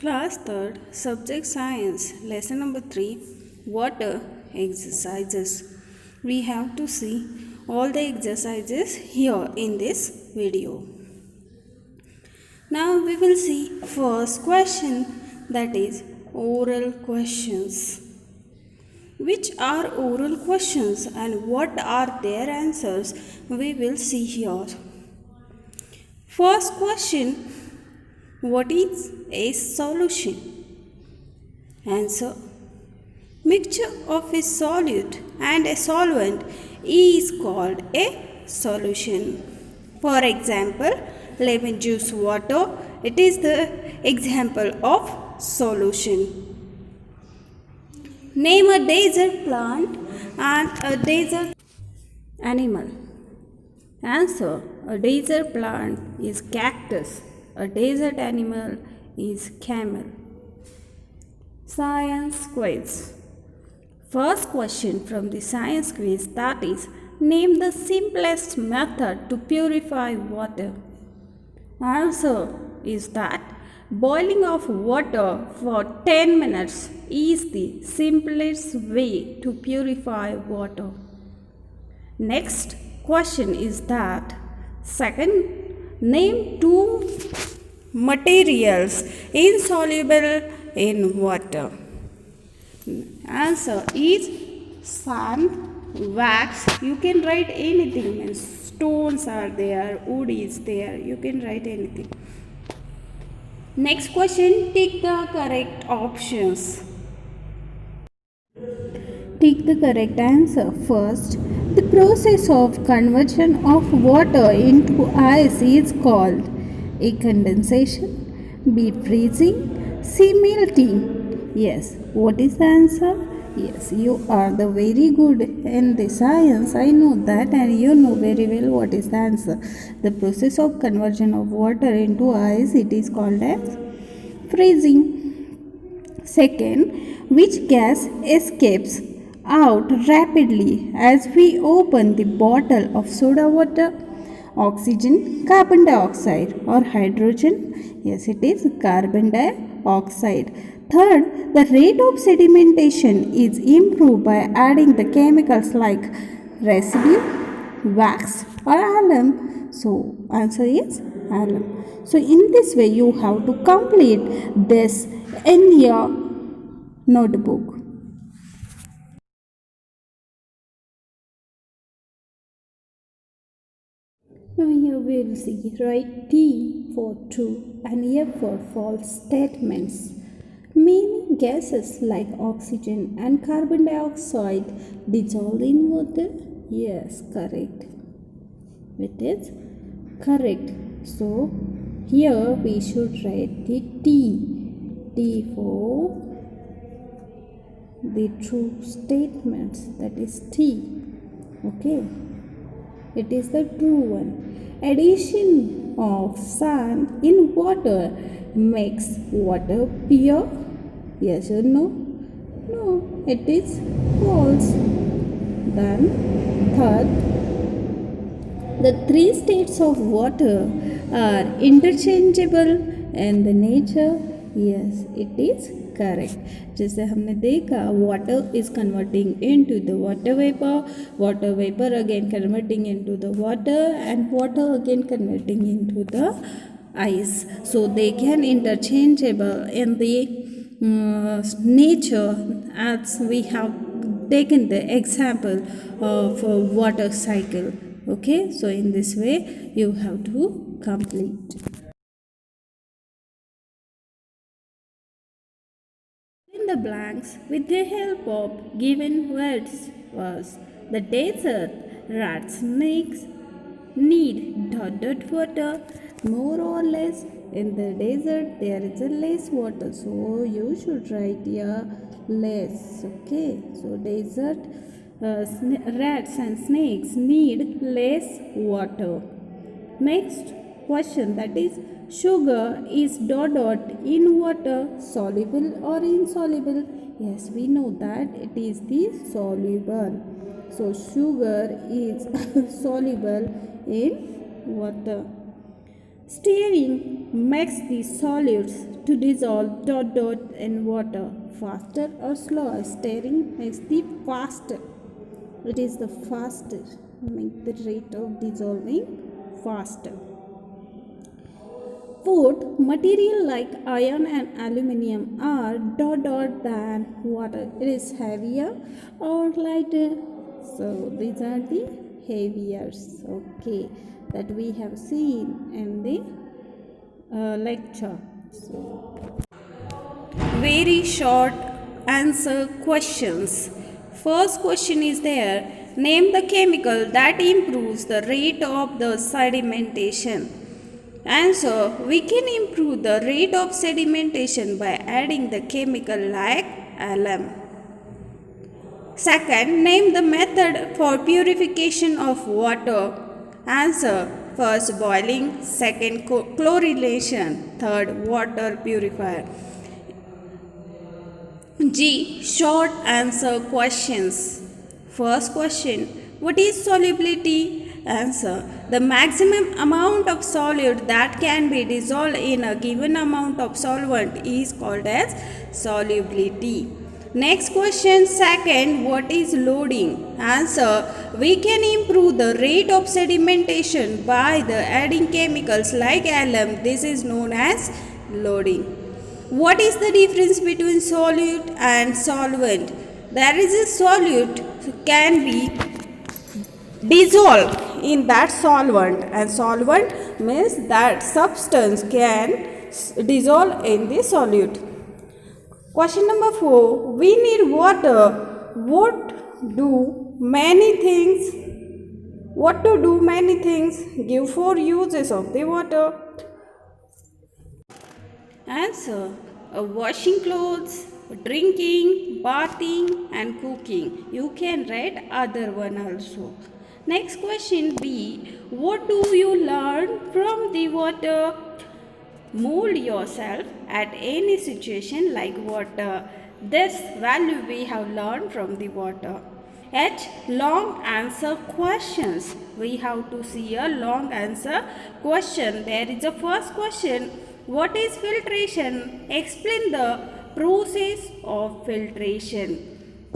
Class 3rd, Subject Science, Lesson number 3, Water Exercises. We have to see all the exercises here in this video. Now we will see first question, that is oral questions. Which are oral questions and what are their answers? We will see here. First question, what is a solution? Answer, mixture of a solute and a solvent is called a solution. For example, lemon juice water, it is the example of solution. Name a desert plant and a desert animal. Answer, a desert plant is cactus. A desert animal is camel. Science quiz. First question from the science quiz, that is, name the simplest method to purify water. Answer is that boiling of water for 10 minutes is the simplest way to purify water. Next question is that, second, name two materials insoluble in water. Answer is sand, wax. You can write anything. Stones are there, wood is there. You can write anything. Next question, tick the correct options. Tick the correct answer. First, the process of conversion of water into ice is called A. Condensation, B. Freezing, C. Melting. Yes, what is the answer? Yes, you are the very good in the science. I know that, and you know very well what is the answer. The process of conversion of water into ice, it is called as freezing. Second, which gas escapes out rapidly as we open the bottle of soda water? Oxygen, carbon dioxide, or hydrogen? Yes, it is carbon dioxide. Third, the rate of sedimentation is improved by adding the chemicals like residue, wax, or alum. So, answer is alum. So, in this way, you have to complete this in your notebook. Now here we will see, write T for true and F for false statements. Many gases like oxygen and carbon dioxide dissolve in water. Yes, correct. It is correct. So here we should write the T. T for the true statements, that is T. Okay. It is the true one. Addition of sand in water makes water pure. Yes or no? No, it is false. Then, third, the three states of water are interchangeable in the nature. Yes, it is correct. जैसे हमने देखा, water is converting into the water vapor again converting into the water, and water again converting into the ice. So they can interchangeable in the nature, as we have taken the example of water cycle. Okay, so in this way you have to complete. The blanks with the help of given words was, the desert rat snakes need dot water more or less. In the desert there is a less water, so you should write here less. Okay, so desert rats and snakes need less water. Next question, that is, sugar is dot in water soluble or insoluble? Yes, we know that it is the soluble. So sugar is soluble in water. Stirring makes the solids to dissolve in water faster or slower. Stirring makes the faster. It is the faster. Make the rate of dissolving faster. Food material like iron and aluminium are than water. It is heavier or lighter. So these are the heaviers. Okay, that we have seen in the lecture. So, very short answer questions. First question is there. Name the chemical that improves the rate of the sedimentation. Answer. We can improve the rate of sedimentation by adding the chemical like alum. Second, name the method for purification of water. Answer. First, boiling. Second, chlorination. Third, water purifier. G. Short answer questions. First question. What is solubility? Answer. The maximum amount of solute that can be dissolved in a given amount of solvent is called as solubility. Next question. Second, what is loading? Answer. We can improve the rate of sedimentation by the adding chemicals like alum. This is known as loading. What is the difference between solute and solvent? There is a solute can be dissolved in that solvent, and solvent means that substance can dissolve in the solute. Question number 4. We need water. What do many things? Give 4 uses of the water. Answer. Washing clothes, drinking, bathing and cooking. You can write other one also. Next question B. What do you learn from the water? Mold yourself at any situation like water. This value we have learned from the water. H. Long answer questions. We have to see a long answer question. There is a first question. What is filtration? Explain the process of filtration.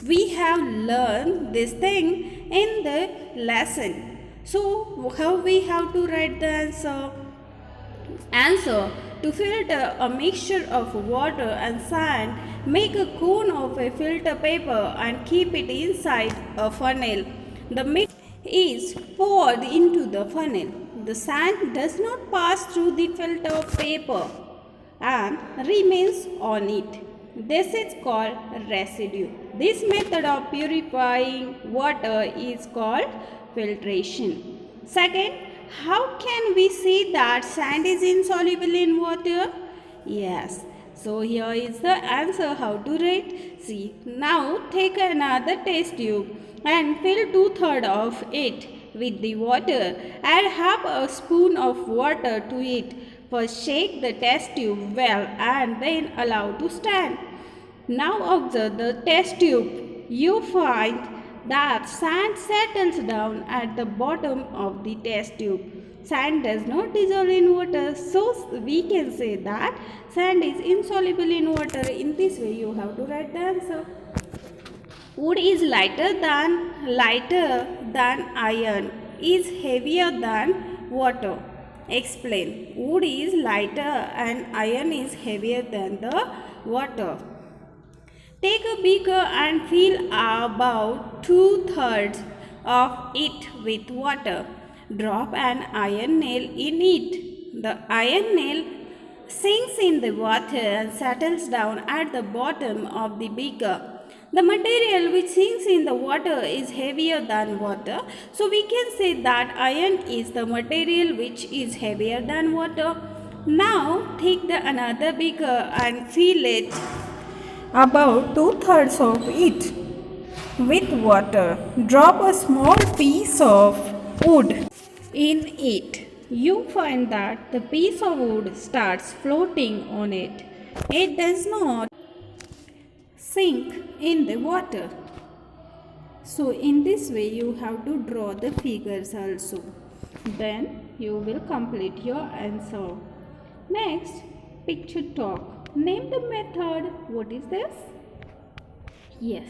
We have learned this thing in the lesson. So, how we have to write the answer? Answer. To filter a mixture of water and sand, make a cone of a filter paper and keep it inside a funnel. The mix is poured into the funnel. The sand does not pass through the filter paper and remains on it. This is called residue. This method of purifying water is called filtration. Second, how can we say that sand is insoluble in water? Yes. So here is the answer how to write. See, now take another test tube and fill 2/3 of it with the water. Add half a spoon of water to it. First shake the test tube well and then allow to stand. Now observe the test tube. You find that sand settles down at the bottom of the test tube. Sand does not dissolve in water, so we can say that sand is insoluble in water. In this way you have to write the answer. Wood is lighter than iron, is heavier than water. Explain. Wood is lighter and iron is heavier than the water. Take a beaker and fill about 2/3 of it with water. Drop an iron nail in it. The iron nail sinks in the water and settles down at the bottom of the beaker. The material which sinks in the water is heavier than water. So we can say that iron is the material which is heavier than water. Now take another beaker and fill it about 2/3 of it with water. Drop a small piece of wood in it. You find that the piece of wood starts floating on it. It does not sink in the water. So in this way you have to draw the figures also. Then you will complete your answer. Next, picture talk. Name the method. What is this? Yes,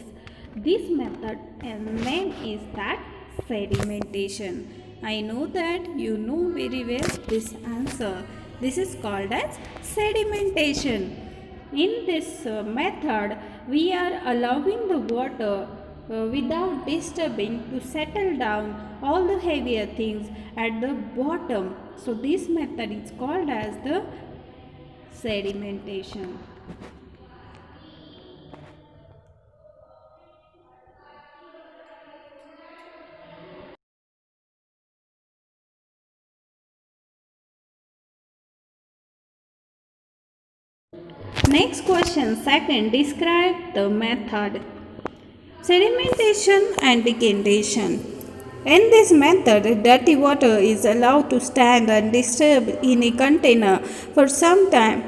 this method and name is that sedimentation. I know that you know very well this answer. This is called as sedimentation. In this method, we are allowing the water without disturbing to settle down all the heavier things at the bottom. So this method is called as the sedimentation. Next question, second, describe the method. Sedimentation and decantation. In this method, dirty water is allowed to stand undisturbed in a container for some time.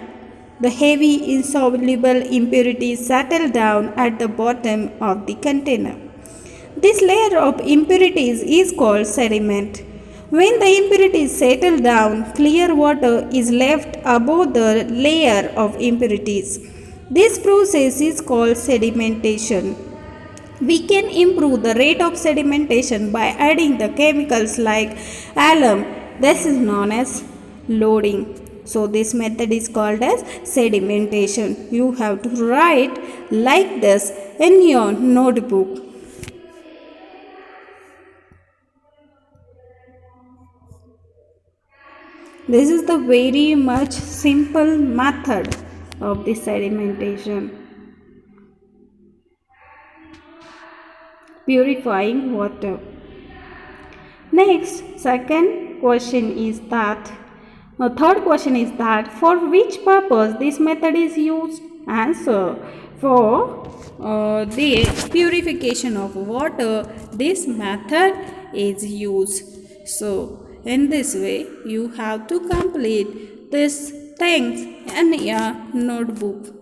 The heavy insoluble impurities settle down at the bottom of the container. This layer of impurities is called sediment. When the impurities settle down, clear water is left above the layer of impurities. This process is called sedimentation. We can improve the rate of sedimentation by adding the chemicals like alum. This is known as loading. So this method is called as sedimentation. You have to write like this in your notebook. This is the very much simple method of the sedimentation. Purifying water. Next, third question is that for which purpose this method is used? Answer: for the purification of water, this method is used. So, in this way, you have to complete these things in your notebook.